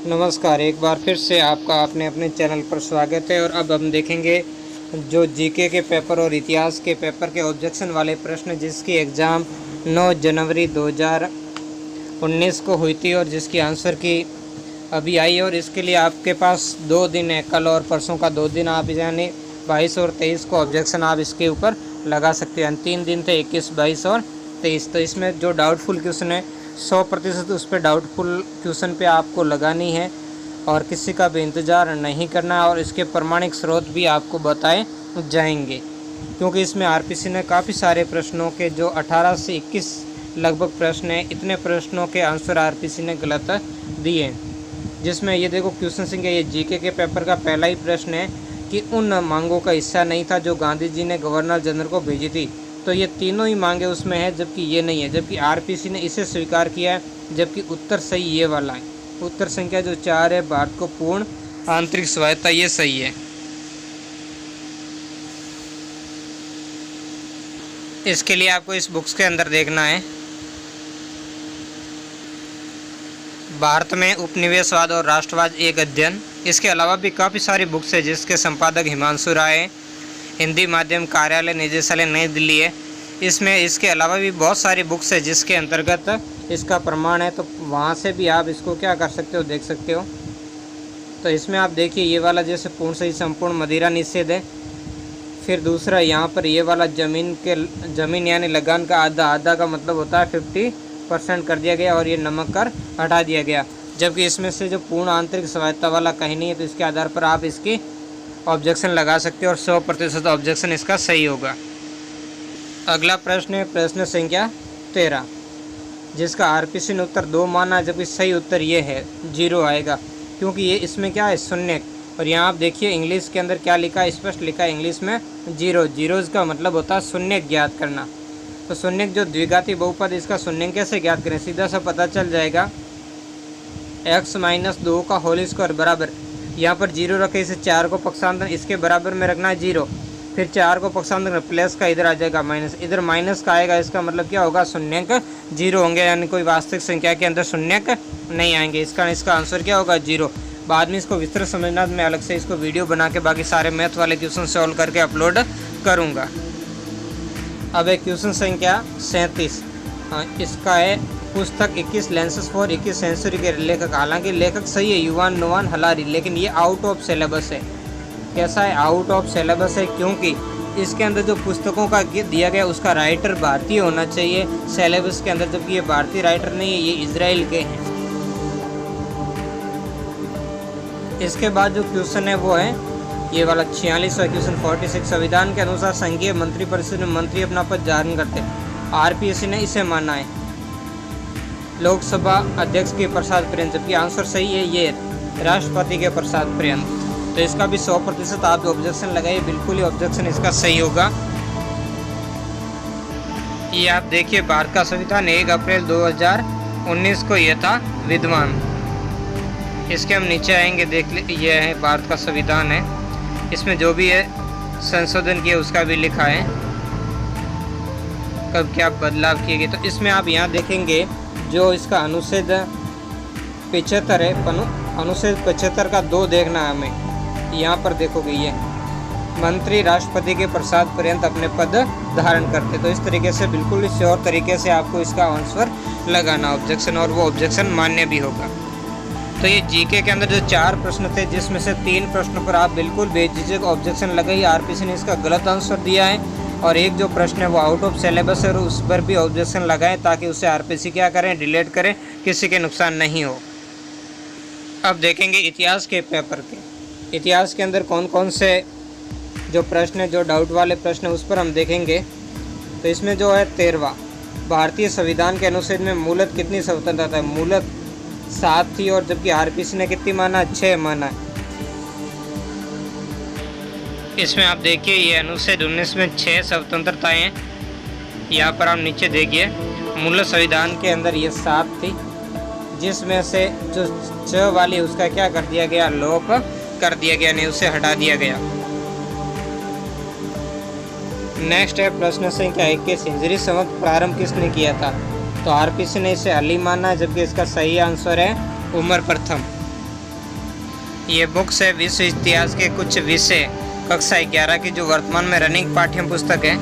नमस्कार, एक बार फिर से आपका अपने चैनल पर स्वागत है। और अब हम देखेंगे जो जीके के पेपर और इतिहास के पेपर के ऑब्जेक्शन वाले प्रश्न, जिसकी एग्ज़ाम 9 जनवरी 2019 को हुई थी और जिसकी आंसर की अभी आई। और इसके लिए आपके पास 2 दिन है, कल और परसों का 2 दिन। आप यानी 22 और 23 को ऑब्जेक्शन आप इसके ऊपर लगा सकते हैं। 3 दिन थे, 21, 22 और 23। तो इसमें जो डाउटफुल क्वेश्चन है 100% उस पर डाउटफुल क्वेश्चन पे आपको लगानी है और किसी का भी इंतज़ार नहीं करना। और इसके प्रमाणिक स्रोत भी आपको बताए जाएंगे, क्योंकि इसमें आरपीसी ने काफ़ी सारे प्रश्नों के जो 18 से 21 लगभग प्रश्न हैं, इतने प्रश्नों के आंसर आरपीसी ने गलत दिए। जिसमें ये देखो क्वेश्चन संख्या, ये जीके के पेपर का पहला ही प्रश्न है कि उन मांगों का हिस्सा नहीं था जो गांधी जी ने गवर्नर जनरल को भेजी थी। तो ये तीनों ही मांगे उसमें है, जबकि ये नहीं है। जबकि आरपीसी ने इसे स्वीकार किया है, जबकि उत्तर सही ये वाला है। उत्तर संख्या जो 4 है, भारत को पूर्ण आंतरिक स्वायत्तता, ये सही है। इसके लिए आपको इस बुक्स के अंदर देखना है, भारत में उपनिवेशवाद और राष्ट्रवाद एक अध्ययन। इसके अलावा भी काफ़ी सारी बुक्स है जिसके संपादक हिमांशु राय है। हिंदी माध्यम कार्यालय निदेशालय नई दिल्ली है। इसमें इसके अलावा भी बहुत सारी बुक्स है जिसके अंतर्गत इसका प्रमाण है। तो वहाँ से भी आप इसको क्या कर सकते हो, देख सकते हो। तो इसमें आप देखिए, ये वाला जैसे पूर्ण सही संपूर्ण मदिरा निषेध है। फिर दूसरा यहाँ पर ये वाला ज़मीन यानी लगान का आधा का मतलब होता है 50% कर दिया गया और ये नमक कर हटा दिया गया। जबकि इसमें से जो पूर्ण आंतरिक स्वायत्तता वाला कहीं नहीं है, तो इसके आधार पर आप इसकी ऑब्जेक्शन लगा सकते हो और 100% ऑब्जेक्शन इसका सही होगा। अगला प्रश्न है प्रश्न संख्या 13, जिसका आरपीसी ने उत्तर 2 माना, जबकि सही उत्तर ये है 0 आएगा, क्योंकि ये इसमें क्या है, शून्य। और यहाँ आप देखिए इंग्लिश के अंदर क्या लिखा है, स्पष्ट लिखा है इंग्लिश में 0। जीरोज़ का मतलब होता है शून्य ज्ञात करना। तो शून्य जो द्विघाती बहुपद, इसका शून्य कैसे ज्ञात करें, सीधा सा पता चल जाएगा। x - 2 का होल स्क्वायर बराबर, यहाँ पर 0 रखे, इसे 4 को पक्षांतर इसके बराबर में रखना है 0, फिर 4 को पक्षांतर प्लस का इधर आ जाएगा माइनस, इधर माइनस का आएगा। इसका मतलब क्या होगा, शून्यक 0 होंगे, यानी कोई वास्तविक संख्या के अंदर शून्यक नहीं आएंगे। इसका आंसर क्या होगा, 0। बाद में इसको विस्तृत समझना, मैं अलग से इसको वीडियो बना के बाकी सारे मैथ वाले क्वेश्चन सॉल्व करके अपलोड करूँगा। अब एक क्वेश्चन संख्या 37, इसका है पुस्तक 21 लेंसेज फॉर 21 सेंचुरी के लेखक। हालांकि लेखक सही है युवान नोवान हलारी, लेकिन ये आउट ऑफ सिलेबस है। कैसा है, आउट ऑफ सिलेबस है, क्योंकि इसके अंदर जो पुस्तकों का दिया गया उसका राइटर भारतीय होना चाहिए सिलेबस के अंदर, जबकि ये भारतीय राइटर नहीं है, ये इजराइल के हैं। इसके बाद जो क्वेश्चन है वो है ये वाला 46वां क्वेश्चन 46। संविधान के अनुसार संघीय मंत्रिपरिषद में मंत्री अपना पद धारण करते हैं। आरपीएससी ने इसे माना है लोकसभा अध्यक्ष के प्रसाद पर्यंत, जबकि आंसर सही है ये राष्ट्रपति के प्रसाद पर्यंत। तो इसका भी 100% आप जो ऑब्जेक्शन लगाइए, बिल्कुल ही ऑब्जेक्शन इसका सही होगा। ये आप देखिए, भारत का संविधान 1 अप्रैल 2019 को यह था विद्यमान। इसके हम नीचे आएंगे, देख ले, ये है भारत का संविधान है। इसमें जो भी है संशोधन किए उसका भी लिखा है, कब क्या बदलाव किए गए। तो इसमें आप यहाँ देखेंगे जो इसका अनुच्छेद 75 है, अनुच्छेद 75 का 2 देखना है हमें। यहाँ पर देखोगे ये मंत्री राष्ट्रपति के प्रसाद पर्यंत अपने पद धारण करते। तो इस तरीके से बिल्कुल इस और तरीके से आपको इसका आंसर लगाना ऑब्जेक्शन, और वो ऑब्जेक्शन मान्य भी होगा। तो ये जीके के अंदर जो 4 प्रश्न थे, जिसमें से 3 प्रश्नों पर आप बिल्कुल बेझिझक ऑब्जेक्शन लगाइए। आरपीसी ने इसका गलत आंसर दिया है, और एक जो प्रश्न है वो आउट ऑफ सिलेबस है, और उस पर भी ऑब्जेक्शन लगाएं ताकि उसे आरपीसी क्या करें, डिलीट करें, किसी के नुकसान नहीं हो। अब देखेंगे इतिहास के पेपर के। इतिहास के अंदर कौन कौन से जो प्रश्न है, जो डाउट वाले प्रश्न है, उस पर हम देखेंगे। तो इसमें जो है 13वां, भारतीय संविधान के अनुच्छेद में मूलत कितनी स्वतंत्रता है। मूलत 7 थी, और जबकि आरपीसी ने कितनी माना, 6 माना है। इसमें आप देखिए ये अनुच्छेद 19 में 6 स्वतंत्रताएँ हैं। यहाँ पर आप नीचे देखिए, मूल संविधान के अंदर ये 7 थी, जिसमें से जो 6 वाली उसका क्या कर दिया गया, लोप कर दिया गया, नहीं उसे हटा दिया गया। नेक्स्ट है प्रश्न संख्या 21, हिजरी संवत प्रारंभ किसने किया था। तो आरपीसी ने इसे अली माना है, जबकि इसका सही आंसर है उमर प्रथम। ये बुक्स है विश्व इतिहास के कुछ विषय कक्षा 11 की जो वर्तमान में रनिंग पाठ्य पुस्तक है।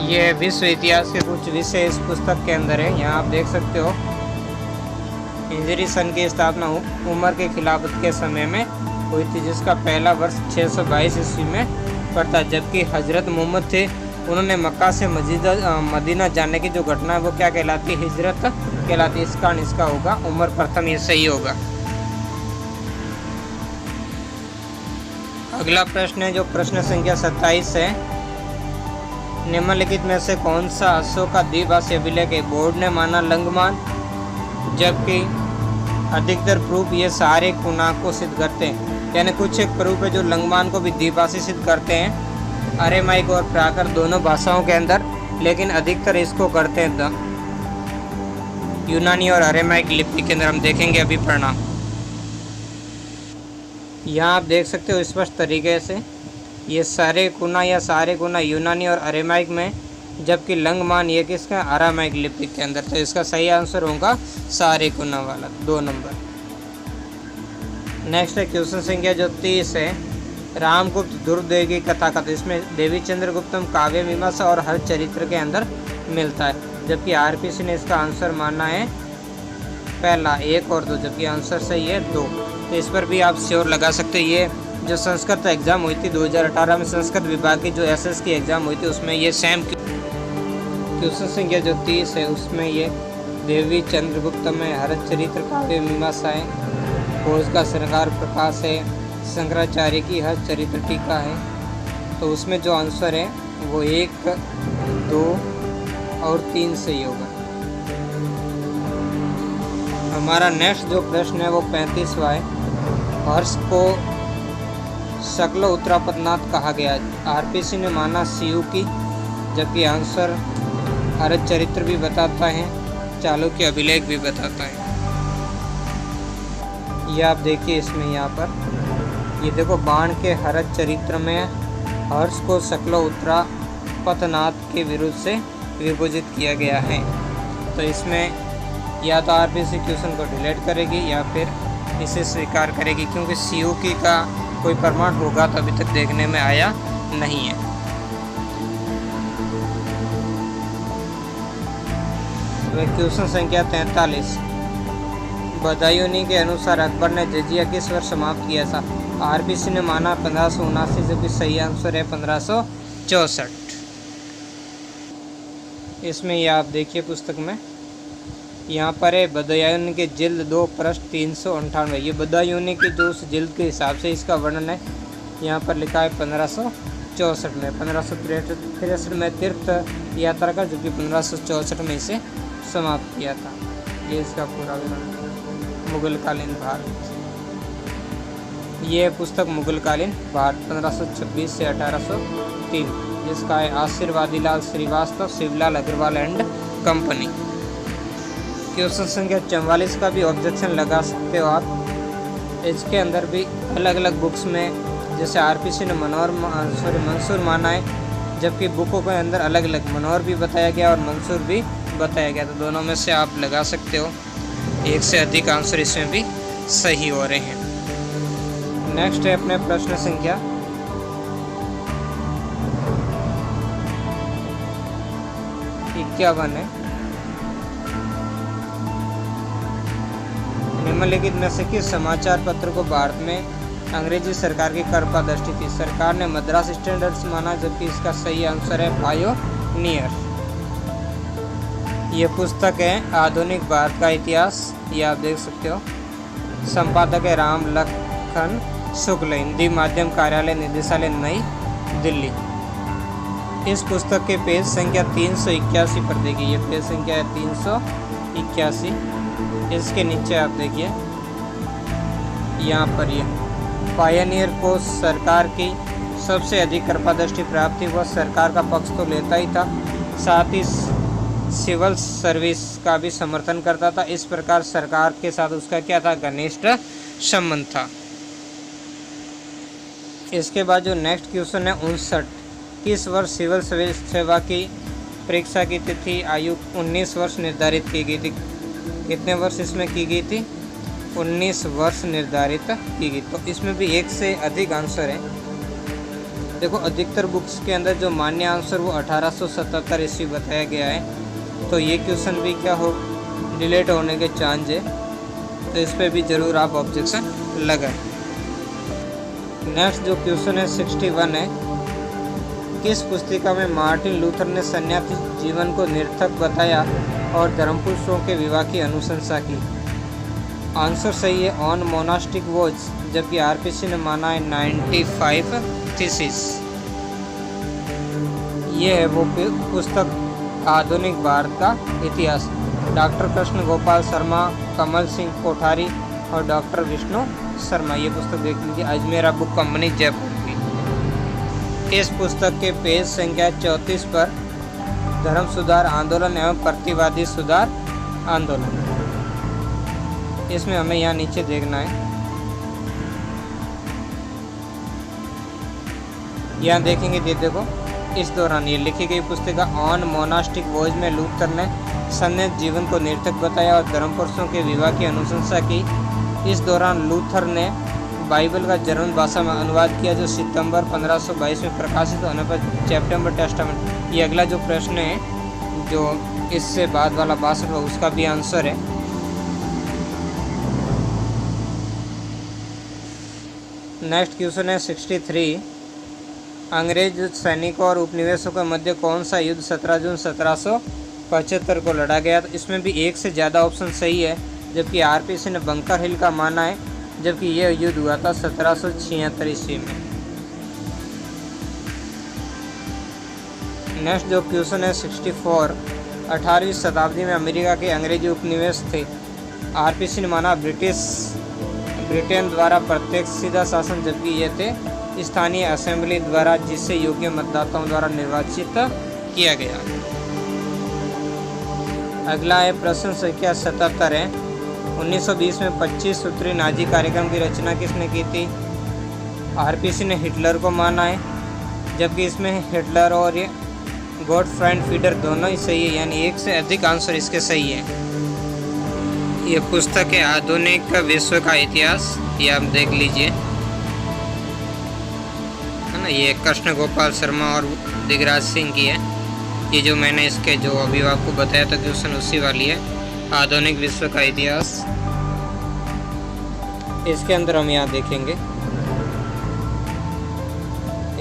ये विश्व इतिहास के कुछ विषय इस पुस्तक के अंदर है। यहाँ आप देख सकते हो हिजरी सन की स्थापना उमर के खिलाफत के समय में हुई थी, जिसका पहला वर्ष 622 ईस्वी में पड़ता। जबकि हजरत मोहम्मद थे, उन्होंने मक्का से मदीना जाने की जो घटना है वो क्या कहलाती है? हिजरत कहलाती है। इसका इसका होगा उमर प्रथम, ये सही होगा। अगला प्रश्न है जो प्रश्न संख्या 27 है। निम्नलिखित में से कौन सा अशोक का द्विभाषी अभिलेख है? बोर्ड ने माना लंगमान, जबकि अधिकतर प्रूफ ये सारे कुना को सिद्ध करते हैं। यानी कुछ एक प्रूफ है जो लंगमान को भी द्विभाषी सिद्ध करते हैं, अरेमाइक और प्राकृत दोनों भाषाओं के अंदर, लेकिन अधिकतर इसको करते हैं यूनानी और अरेमाइक लिपि के अंदर। हम देखेंगे अभी परिणाम। यहाँ आप देख सकते हो स्पष्ट तरीके से ये सारे कुना या सारे कुना यूनानी और अरेमाइक में, जबकि लंगमान ये किसका? अरामाइक लिपि के अंदर। तो इसका सही आंसर होगा सारे कुना वाला, 2 नंबर। नेक्स्ट है क्वेश्चन संख्या जो 30 है। रामगुप्त ध्रुवदेव की कथा का, तो इसमें देवी चंद्रगुप्तम काव्य मीमांसा और हर चरित्र के अंदर मिलता है, जबकि आरपीसी ने इसका आंसर माना है पहला 1 और 2, जबकि आंसर सही है 2। तो इस पर भी आप श्योर लगा सकते हैं। ये जो संस्कृत एग्ज़ाम हुई थी 2018 में, संस्कृत विभाग की जो एसएस की एग्ज़ाम हुई थी, उसमें ये सेम क्वेश्चन संख्या जो 30 है उसमें ये देवी चंद्रगुप्त में हरत चरित्र काव्य मीमांसा है, घोष का श्रृंगार प्रकाश है, शंकराचार्य की हर चरित्र टीका है। तो उसमें जो आंसर है वो 1, 2 और 3 सही होगा। हमारा नेक्स्ट जो प्रश्न है वो 35वां है। हर्ष को शकल उत्तरापदनाथ कहा गया। आरपीसी ने माना सीयू की, जबकि आंसर हरत चरित्र भी बताता है, चालुक्य अभिलेख भी बताता है। ये आप देखिए इसमें यहाँ पर ये देखो बाण के हरत चरित्र में हर्ष को शकल उत्तरापदनाथ के विरुद्ध से विभजित किया गया है। तो इसमें या तो आरपीसी क्वेश्चन को डिलीट करेगी या फिर इसे स्वीकार करेगी, क्योंकि सीयूकी का कोई प्रमाण होगा तो अभी तक देखने में आया नहीं है। क्वेश्चन संख्या 43। बदायूनी के अनुसार अकबर ने जजिया किस वर्ष समाप्त किया था? आरपीसी ने माना 1579, जबकि सही आंसर है 1564। इसमें ये आप देखिए पुस्तक में यहाँ पर है बदायूनी के जिल्द 2 पृष्ठ 398। ये बदायूनी की जो उस जिल्द के हिसाब से इसका वर्णन है, यहाँ पर लिखा है 1564 में। 1563 में तीर्थ यात्रा का, जो कि 1564 में इसे समाप्त किया था। ये इसका पूरा विवरण। मुगलकालीन भारत, ये पुस्तक मुगलकालीन भारत 1526 से 1803, जिसका है Ashirwadi Lal Srivastava, Shivlal Agarwal and company. Question संख्या 44 का भी ऑब्जेक्शन लगा सकते हो आप। इसके अंदर भी अलग अलग बुक्स में, जैसे आरपीसी ने मंसूर माना है, जबकि बुकों के अंदर अलग अलग मनोहर भी बताया गया और मंसूर भी बताया गया। तो दोनों में से आप लगा सकते हो, एक से अधिक आंसर इसमें भी सही हो रहे हैं। नेक्स्ट है अपने प्रश्न संख्या 51 है। निम्नलिखित में से किस समाचार पत्र को भारत में अंग्रेजी सरकार की कर्पादृष्टि थी? सरकार ने मद्रास स्टैंडर्ड्स माना, जबकि इसका सही आंसर है पायोनियर। ये पुस्तक है आधुनिक भारत का इतिहास, ये आप देख सकते हो। संपादक है राम लखन शुक्ल, हिंदी माध्यम कार्यालय निदेशालय नई दिल्ली। इस पुस्तक के पेज संख्या 381 पर देखिए, ये पेज संख्या है 381। इसके नीचे आप देखिए यहाँ पर ये पायनियर को सरकार की सबसे अधिक कृपादृष्टि प्राप्त थी। वह सरकार का पक्ष तो लेता ही था, साथ ही सिविल सर्विस का भी समर्थन करता था। इस प्रकार सरकार के साथ उसका क्या था? घनिष्ठ संबंध था। इसके बाद जो नेक्स्ट क्वेश्चन है 59, किस वर्ष सिविल सेवा की परीक्षा की तिथि आयु 19 वर्ष निर्धारित की गई थी? कितने वर्ष इसमें की गई थी? 19 वर्ष निर्धारित की गई। तो इसमें भी एक से अधिक आंसर है। देखो अधिकतर बुक्स के अंदर जो मान्य आंसर वो 1877 ईस्वी बताया गया है। तो ये क्वेश्चन भी क्या हो डिलेट होने के चांस है, तो इस पर भी ज़रूर आप ऑब्जेक्शन लगाएं। नेक्स्ट जो क्वेश्चन है 61 है, किस पुस्तिका में मार्टिन लूथर ने सन्यासी जीवन को निरर्थक बताया और धर्मपुरुषों के विवाह की अनुशंसा की? आंसर सही है ऑन मोनास्टिक वॉच, जबकि आरपीसी ने माना है 95 थीसिस। ये है वो पुस्तक आधुनिक भारत का इतिहास। डॉक्टर कृष्ण गोपाल शर्मा, कमल सिंह कोठारी और डॉक्टर विष्णु शर्मा, ये पुस्तक देख लीजिए। अजमेरा बुक कंपनी जयपुर की। इस पुस्तक के पेज संख्या 34 पर धर्म सुधार आंदोलन एवं प्रतिवादी सुधार आंदोलन, इसमें हमें यहाँ नीचे देखना है। यहाँ देखेंगे ये देखो, इस दौरान ये लिखी गई पुस्तिका ऑन मोनास्टिक वॉज में लूथर ने सन्यासी जीवन को निरर्थक बताया और धर्मपुरुषों के विवाह की अनुशंसा की। इस दौरान लूथर ने बाइबल का जर्मन भाषा में अनुवाद किया, जो सितंबर 1522 में प्रकाशित होने पर चैप्टर टेस्टामेंट। ये अगला जो प्रश्न है जो इससे बाद वाला 62 उसका भी आंसर है। नेक्स्ट क्वेश्चन है 63, अंग्रेज सैनिकों और उपनिवेशों के मध्य कौन सा युद्ध 17 जून 1775 को लड़ा गया? तो इसमें भी एक से ज़्यादा ऑप्शन सही है, जबकि आरपीसी ने बंकर हिल का माना है, जबकि यह युद्ध हुआ था 1776 ईस्वी में। नेक्स्ट जो क्वेश्चन है 64, 18वीं शताब्दी में अमेरिका के अंग्रेजी उपनिवेश थे। आरपीसी ने माना ब्रिटेन द्वारा प्रत्यक्ष सीधा शासन, जबकि ये थे स्थानीय असेंबली द्वारा, जिसे योग्य मतदाताओं द्वारा निर्वाचित किया गया। अगला है प्रश्न संख्या 77 है, 1920 में 25 सूत्री नाजी कार्यक्रम की रचना किसने की थी? आरपीसी ने हिटलर को माना है, जबकि इसमें हिटलर और ये गॉटफ्राइड फीडर दोनों ही सही है, यानी एक से अधिक आंसर इसके सही है। ये पुस्तक है आधुनिक विश्व का इतिहास, ये आप देख लीजिए, है ना। ये कृष्ण गोपाल शर्मा और दिगराज सिंह की है। ये जो मैंने इसके जो अभी आपको बताया था क्वेश्चन उसी वाली है, आधुनिक विश्व का इतिहास। इसके अंदर हम यहाँ देखेंगे,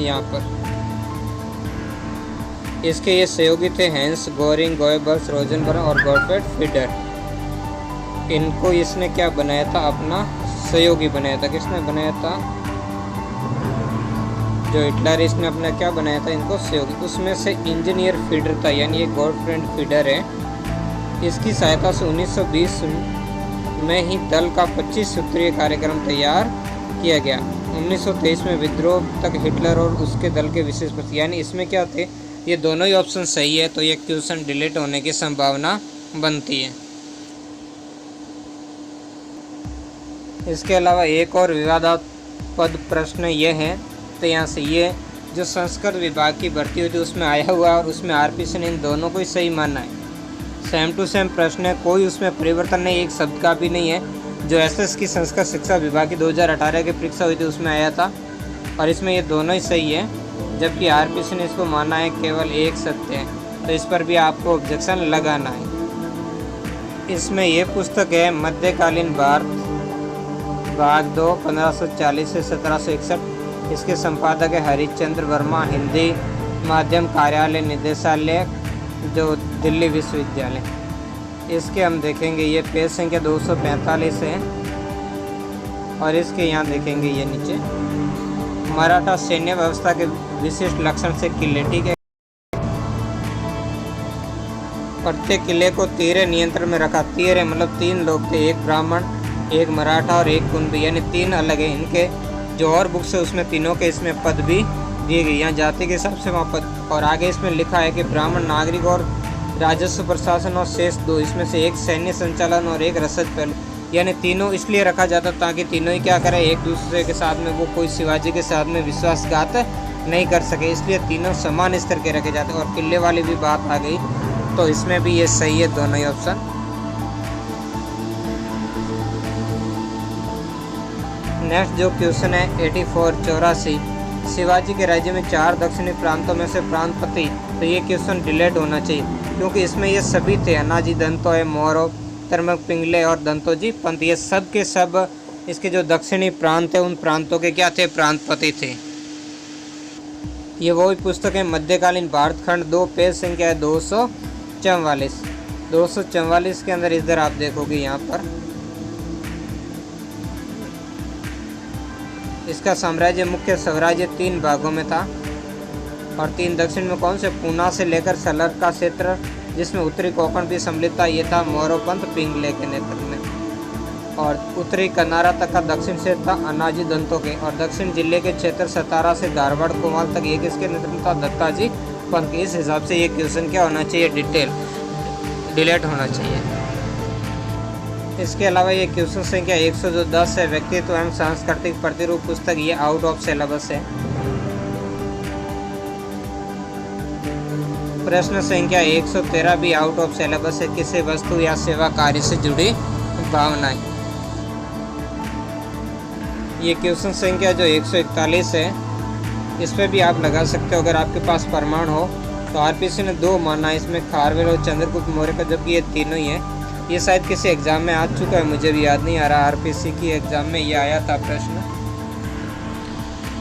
यहाँ पर इसके ये सहयोगी थे हैंस गोरिंग, गोएबल्स, रोजनबर्ग और गॉटफ्राइड फीडर। इनको इसने क्या बनाया था? अपना सहयोगी बनाया था। किसने बनाया था? जो हिटलर, इसने अपना क्या बनाया था? इनको सहयोगी। उसमें से इंजीनियर फीडर था, यानी ये गॉटफ्राइड फीडर है। इसकी सहायता से 1920 में ही दल का 25 सूत्रीय कार्यक्रम तैयार किया गया। 1923 में विद्रोह तक हिटलर और उसके दल के विशेष प्रति, यानी इसमें क्या थे? ये दोनों ही ऑप्शन सही है, तो ये क्वेश्चन डिलीट होने की संभावना बनती है। इसके अलावा एक और विवादास्पद प्रश्न ये है, तो यहाँ से ये जो संस्कृत विभाग की भर्ती हुई थी उसमें आया हुआ है और उसमें आरपीसी ने इन दोनों को ही सही माना है। सेम टू सेम प्रश्न है, कोई उसमें परिवर्तन नहीं, एक शब्द का भी नहीं है। जो एसएस की संस्कृत शिक्षा विभाग की 2018 की परीक्षा हुई थी उसमें आया था और इसमें ये दोनों ही सही है, जबकि आरपीसी ने इसको माना है केवल एक सत्य है, तो इस पर भी आपको ऑब्जेक्शन लगाना है। इसमें ये पुस्तक है मध्यकालीन भारत भाग 2 1540 से 1761। इसके संपादक है हरिश्चंद्र वर्मा, हिंदी माध्यम कार्यालय निदेशालय, जो दिल्ली विश्वविद्यालय। इसके हम देखेंगे ये पेज संख्या 245 है और इसके यहाँ देखेंगे ये नीचे मराठा सैन्य व्यवस्था के विशिष्ट लक्षण से किले, ठीक है। प्रत्येक किले को तीर नियंत्रण में रखा। तीर मतलब 3 लोग थे, एक ब्राह्मण, एक मराठा और एक कुंभी, यानी 3 अलग है। इनके जो और बुक्स है उसमें तीनों के इसमें पद भी दिए गए, यहाँ जाति के हिसाब से वहाँ पद। और आगे इसमें लिखा है कि ब्राह्मण नागरिक और राजस्व प्रशासन और शेष 2, इसमें से एक सैन्य संचालन और एक रसद पहलू, यानी तीनों इसलिए रखा जाता ताकि तीनों ही क्या करें, एक दूसरे के साथ में वो कोई शिवाजी के साथ में विश्वासघात नहीं कर सके, इसलिए तीनों समान स्तर के रखे जाते। और किले वाली भी बात आ गई, तो इसमें भी ये सही है दोनों ही ऑप्शन। नेक्स्ट जो क्वेश्चन है 84 शिवाजी के राज्य में 4 दक्षिणी प्रांतों में से प्रांतपति, तो ये क्वेश्चन डिलीट होना चाहिए क्योंकि इसमें ये सभी थे, अनाजी दंतोय, मौरव, तरमक पिंगले और दंतोजी पंत, ये सब के सब इसके जो दक्षिणी प्रांत है उन प्रांतों के क्या थे, प्रांतपति थे। ये वही पुस्तक है मध्यकालीन भारत खंड 2, पेज संख्या है 244 के अंदर इधर आप देखोगे यहाँ पर इसका साम्राज्य मुख्य स्वराज्य 3 भागों में था और 3 दक्षिण में कौन से, पूना से लेकर सलर का क्षेत्र जिसमें उत्तरी कोंकण भी सम्मिलित था, ये था मौरव पंथ पिंगले के नेतृत्व में, और उत्तरी कनारा तक का दक्षिण क्षेत्र था अनाजी दंतों के, और दक्षिण जिले के क्षेत्र सतारा से धारवाड़ कोमाल तक ये किसके नेतृत्व था, दत्ताजी पंत। इस हिसाब से ये क्वेश्चन क्या होना चाहिए, डिलीट होना चाहिए। इसके अलावा ये क्वेश्चन संख्या 110 है, व्यक्तित्व एवं सांस्कृतिक प्रतिरूप पुस्तक, ये आउट ऑफ सिलेबस है। प्रश्न संख्या 113 भी आउट ऑफ सिलेबस है, किसी वस्तु या सेवा कार्य से जुड़ी भावनाएं। ये क्वेश्चन संख्या जो 141 है इस पर भी आप लगा सकते हो अगर आपके पास प्रमाण हो। तो आरपीसी ने 2 माना, इसमें खारवेल और चंद्रगुप्त मौर्य का, जबकि ये तीनों ही है। ये शायद किसी एग्जाम में आ चुका है, मुझे भी याद नहीं आ रहा, आरपीसी की एग्जाम में ये आया था प्रश्न,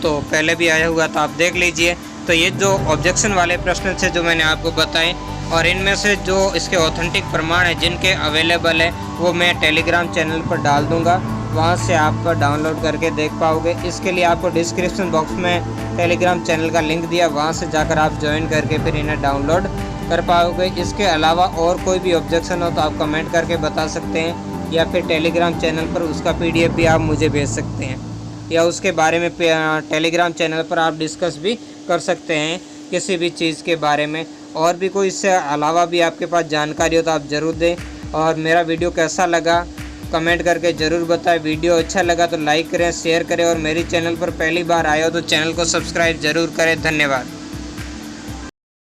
तो पहले भी आया हुआ था, आप देख लीजिए। तो ये जो ऑब्जेक्शन वाले प्रश्न थे जो मैंने आपको बताए, और इनमें से जो इसके ऑथेंटिक प्रमाण है जिनके अवेलेबल है वो मैं टेलीग्राम चैनल पर डाल दूंगा, वहां से आप डाउनलोड करके देख पाओगे। इसके लिए आपको डिस्क्रिप्शन बॉक्स में टेलीग्राम चैनल का लिंक दिया, वहां से जाकर आप ज्वाइन करके फिर इन्हें डाउनलोड कर पाओगे। इसके अलावा और कोई भी ऑब्जेक्शन हो तो आप कमेंट करके बता सकते हैं, या फिर टेलीग्राम चैनल पर उसका PDF भी आप मुझे भेज सकते हैं, या उसके बारे में टेलीग्राम चैनल पर आप डिस्कस भी कर सकते हैं किसी भी चीज़ के बारे में। और भी कोई इससे अलावा भी आपके पास जानकारी हो तो आप ज़रूर दें। और मेरा वीडियो कैसा लगा कमेंट करके ज़रूर बताएं। वीडियो अच्छा लगा तो लाइक करें, शेयर करें, और मेरी चैनल पर पहली बार आए हो तो चैनल को सब्सक्राइब ज़रूर करें। धन्यवाद।